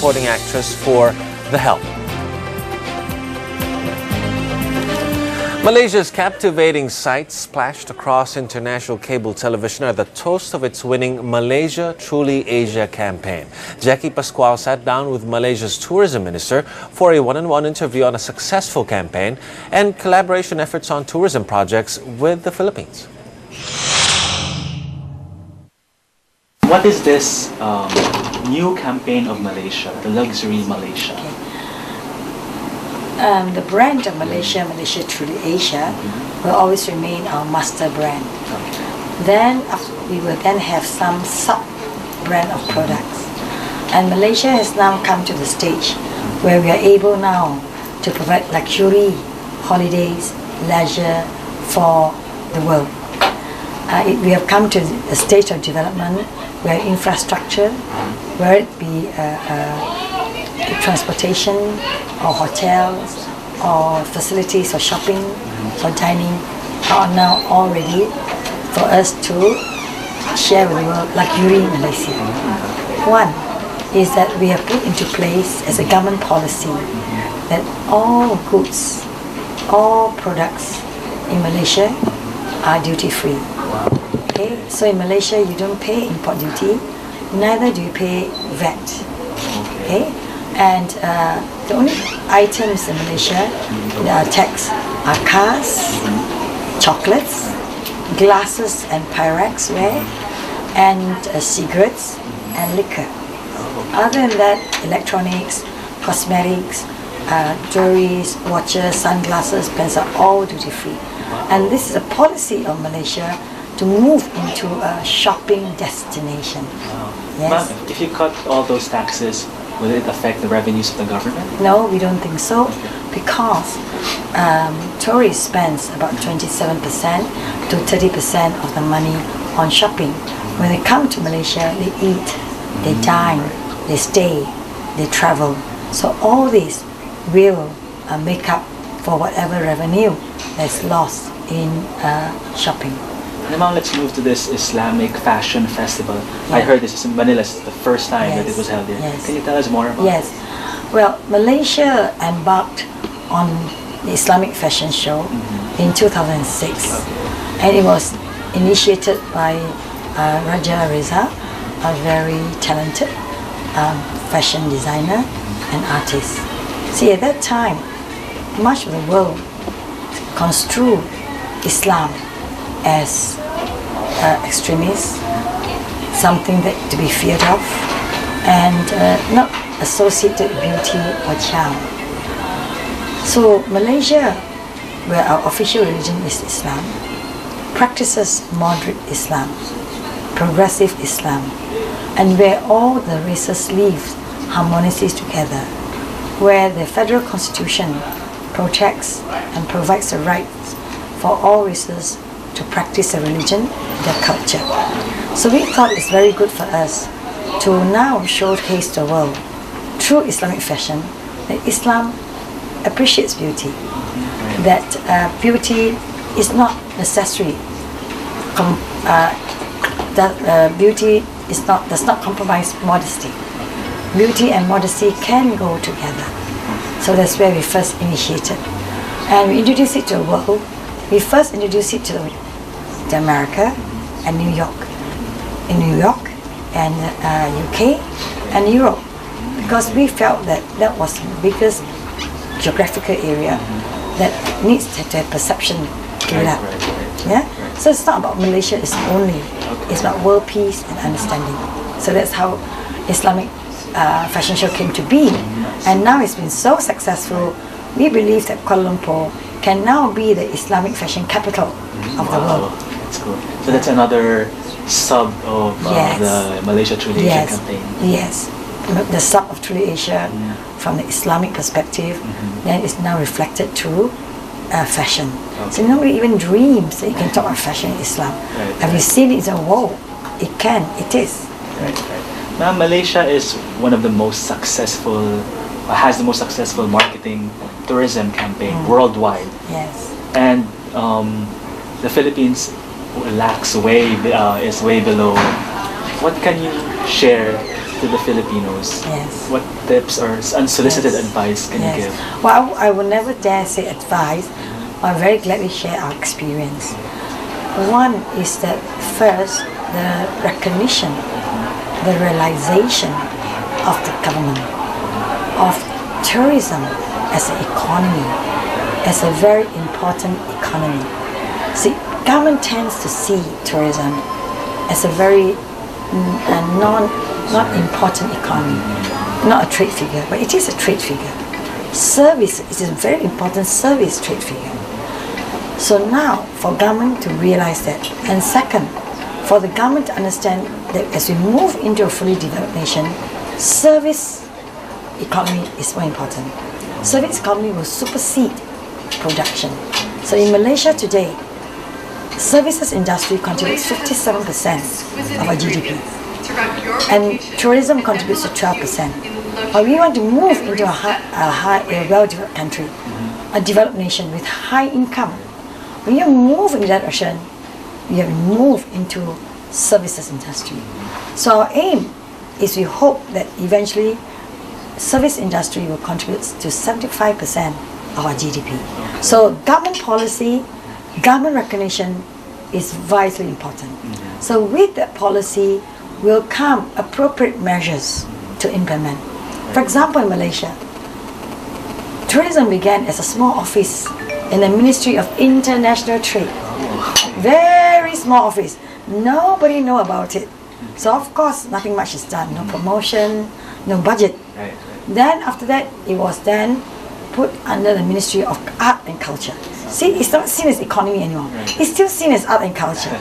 supporting actress for the help. Malaysia's captivating sights splashed across international cable television are the toast of its winning Malaysia Truly Asia campaign. Jekki Pascual sat down with Malaysia's tourism minister for a one-on-one interview on a successful campaign and collaboration efforts on tourism projects with the Philippines. What is this new campaign of Malaysia, the Luxury Malaysia? The brand of Malaysia, Malaysia Truly Asia, will always remain our master brand. Then we will then have some sub-brand of products. And Malaysia has now come to the stage where we are able now to provide luxury holidays, leisure for the world. We have come to a stage of development where infrastructure, whether it be transportation or hotels or facilities for shopping, for dining, are now all ready for us to share with the world luxury in Malaysia. One is that we have put into place as a government policy that all goods, all products in Malaysia are duty-free. Okay? So in Malaysia you don't pay import duty, neither do you pay VAT. Okay? And the only items in Malaysia that are taxed are cars, chocolates, glasses and Pyrex ware, and cigarettes and liquor. Other than that, electronics, cosmetics, jewelries, watches, sunglasses, pens are all duty-free. And this is a policy of Malaysia to move into a shopping destination. Yes. But if you cut all those taxes, will it affect the revenues of the government? No, we don't think so, because tourists spend about 27% to 30% of the money on shopping. When they come to Malaysia, they eat, they dine, they stay, they travel. So all this will make up for whatever revenue that's lost in shopping. Now let's move to this Islamic Fashion Festival. Yeah. I heard this is in Manila. It's the first time that it was held here. Yes. Can you tell us more about Yes. Well, Malaysia embarked on the Islamic Fashion Show in 2006. And it was initiated by Raja Reza, a very talented fashion designer and artist. See, at that time, much of the world construed Islam as extremists, something that to be feared of, and not associated with beauty or charm. So Malaysia, where our official religion is Islam, practices moderate Islam, progressive Islam, and where all the races live harmoniously together, where the federal constitution protects and provides the rights for all races to practice their religion, their culture. So we thought it's very good for us to now showcase the world through Islamic fashion that Islam appreciates beauty, that beauty is not necessary, that beauty does not compromise modesty. Beauty and modesty can go together. So that's where we first initiated. And we introduced it to the world. We first introduced it to America and New York. In New York and UK and Europe, because we felt that that was the biggest geographical area that needs to have perception scale up. Yeah? So it's not about Malaysia, it's about world peace and understanding. So that's how Islamic Fashion Show came to be. And now it's been so successful, we believe that Kuala Lumpur can now be the Islamic fashion capital of the world. That's cool. So that's another sub of the Malaysia Truly Asia campaign. Yes, the sub of Truly Asia from the Islamic perspective, then it's now reflected through fashion. So nobody even dreams that you can talk about fashion in Islam. Have you seen it? It's a whoa, it can, it is. Right. Now Malaysia is one of the most successful, has the most successful marketing tourism campaign worldwide. Yes. And the Philippines lacks is way below. What can you share to the Filipinos, Yes. what tips or unsolicited Yes. advice can you give? Well, I will never dare say advice. I very gladly share our experience. One is that first, the recognition, the realization of the government of tourism as an economy, as a very important economy. See, government tends to see tourism as a very not important economy, not a trade figure, but it is a trade figure. Service is a very important service trade figure. So now, for government to realize that, and second, for the government to understand that as we move into a fully developed nation, service economy is more important. Service economy will supersede production. So in Malaysia today, services industry contributes 57% of our GDP, and tourism contributes to 12%. But we want to move into a well-developed country, a developed nation with high income. When you move in that direction, you have moved into services industry. So our aim is we hope that eventually service industry will contribute to 75% of our GDP. So government policy, government recognition is vitally important. So with that policy will come appropriate measures to implement. For example, in Malaysia, tourism began as a small office in the Ministry of International Trade. Very small office. Nobody know about it. So of course, nothing much is done. No promotion, no budget. Right. Then after that, it was then put under the Ministry of Art and Culture. See, it's not seen as economy anymore. It's still seen as art and culture.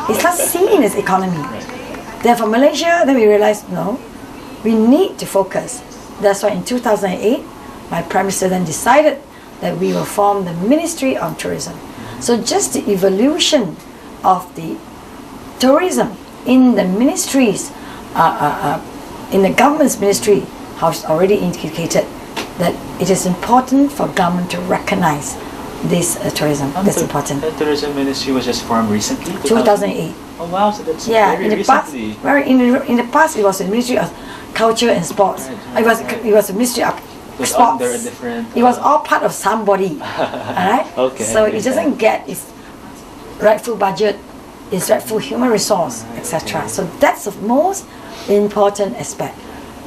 It's not seen as economy. Then for Malaysia, then we realized, no, we need to focus. That's why in 2008, my Prime Minister then decided that we will form the Ministry of Tourism. So just the evolution of the tourism in the ministries, in the government's ministry, has already indicated that it is important for government to recognize this tourism. That's important. The tourism ministry was just formed recently? 2008. Oh wow, so that's Yeah, very in the past, recently. in the past it was the Ministry of Culture and Sports. It was the Ministry of It was Sports. under a different, It was all part of somebody. Alright? Okay, So it understand. doesn't get its rightful budget, its rightful human resource, etc. So that's the most important aspect.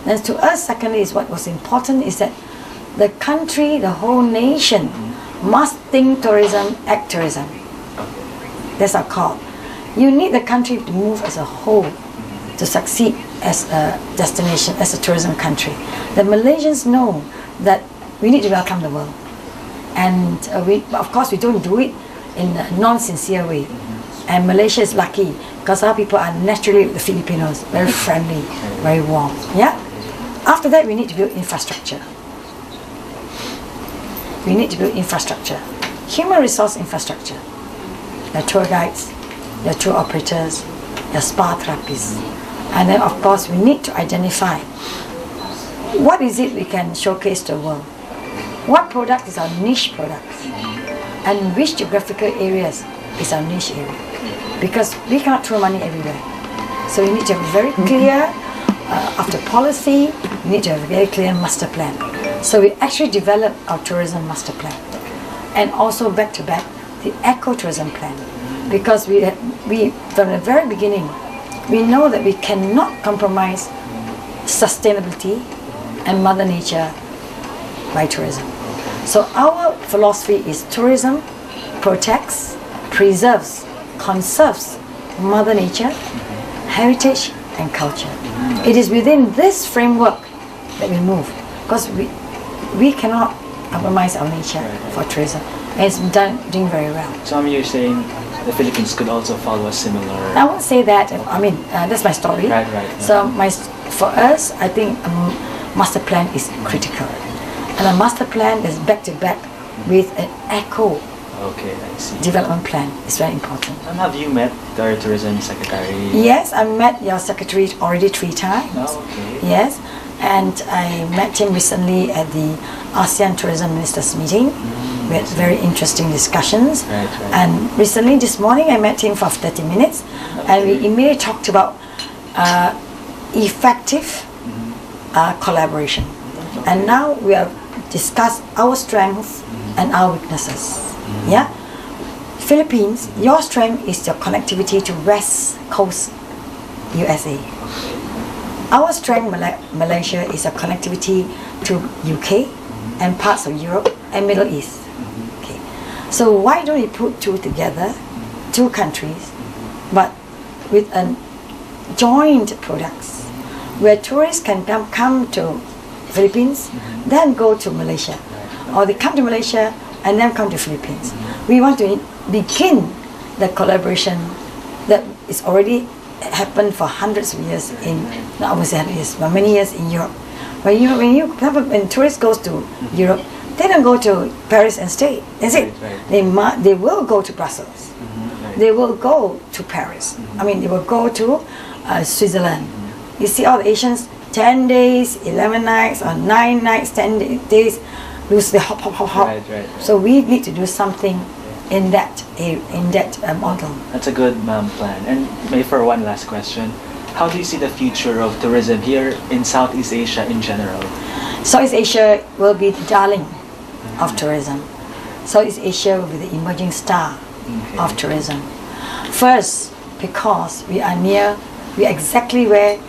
And to us, secondly, is what was important is that the country, the whole nation, must think tourism, act tourism. That's our call. You need the country to move as a whole to succeed as a destination, as a tourism country. The Malaysians know that we need to welcome the world. And of course, we don't do it in a non-sincere way. And Malaysia is lucky because our people are naturally the Filipinos, very friendly, very warm. Yeah. After that, we need to build infrastructure. We need to build infrastructure, human resource infrastructure. Your tour guides, your tour operators, your spa therapists. And then of course we need to identify what is it we can showcase to the world. What product is our niche products? And which geographical areas is our niche area? Because we cannot throw money everywhere. So we need to have a very clear, after policy, we need to have a very clear master plan. So we actually developed our tourism master plan. And also back to back, the ecotourism plan. Because we from the very beginning, we know that we cannot compromise sustainability and Mother Nature by tourism. So our philosophy is tourism protects, preserves, conserves Mother Nature, heritage and culture. It is within this framework that we move, because we cannot compromise our nature for tourism. And it's doing very well. So you're saying the Philippines could also follow a similar... I won't say that. I mean, that's my story. Right. So for us, I think a master plan is critical. And a master plan is back to back with an eco development plan. It's very important. And have you met our tourism secretary? Yes, I met your secretary already 3 times. Oh, okay. Yes, and I met him recently at the ASEAN Tourism Ministers meeting. We had very interesting discussions. Right. And recently this morning I met him for 30 minutes and we immediately talked about effective collaboration. And now we have discussed our strengths and our weaknesses. Yeah, Philippines, your strength is your connectivity to West Coast USA. Our strength, Malaysia, is a connectivity to UK and parts of Europe and Middle East. Okay, so why don't we put two together, two countries, but with a joint products, where tourists can come to Philippines, then go to Malaysia, or they come to Malaysia and then come to Philippines. We want to begin the collaboration that is already happened for hundreds of years in, I would say hundreds of years, but many years in Europe. When tourists goes to Europe, they don't go to Paris and stay. That's it. They will go to Brussels. They will go to Paris. I mean, they will go to Switzerland. You see all the Asians, 10 days, 11 nights, or 9 nights, 10 days, lose the hop. Right. So we need to do something in that model. That's a good plan. And maybe for one last question, how do you see the future of tourism here in Southeast Asia in general? Southeast Asia will be the darling of tourism. Southeast Asia will be the emerging star of tourism. First, because we are exactly where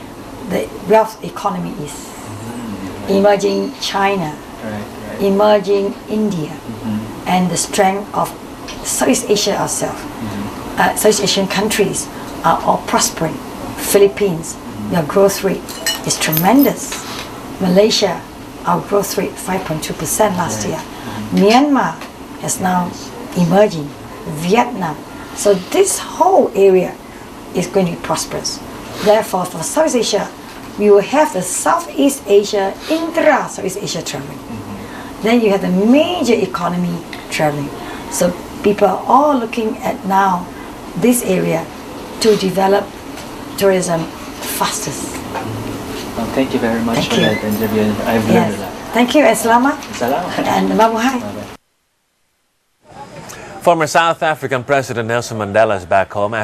the wealth economy is. Emerging China, emerging India, and the strength of Southeast Asia ourselves. Southeast Asian countries are all prospering. Philippines, their growth rate is tremendous. Malaysia, our growth rate 5.2% last year. Myanmar is now emerging. Vietnam. So this whole area is going to be prosperous. Therefore, for Southeast Asia, we will have the Southeast Asia, intra-Southeast Asia traveling. Then you have the major economy traveling. So people are all looking at now this area to develop tourism fastest. Well, thank you very much for that interview. I've learned a lot. Thank you, and selamat. Salamat. And mabuhay. Former South African President Nelson Mandela is back home after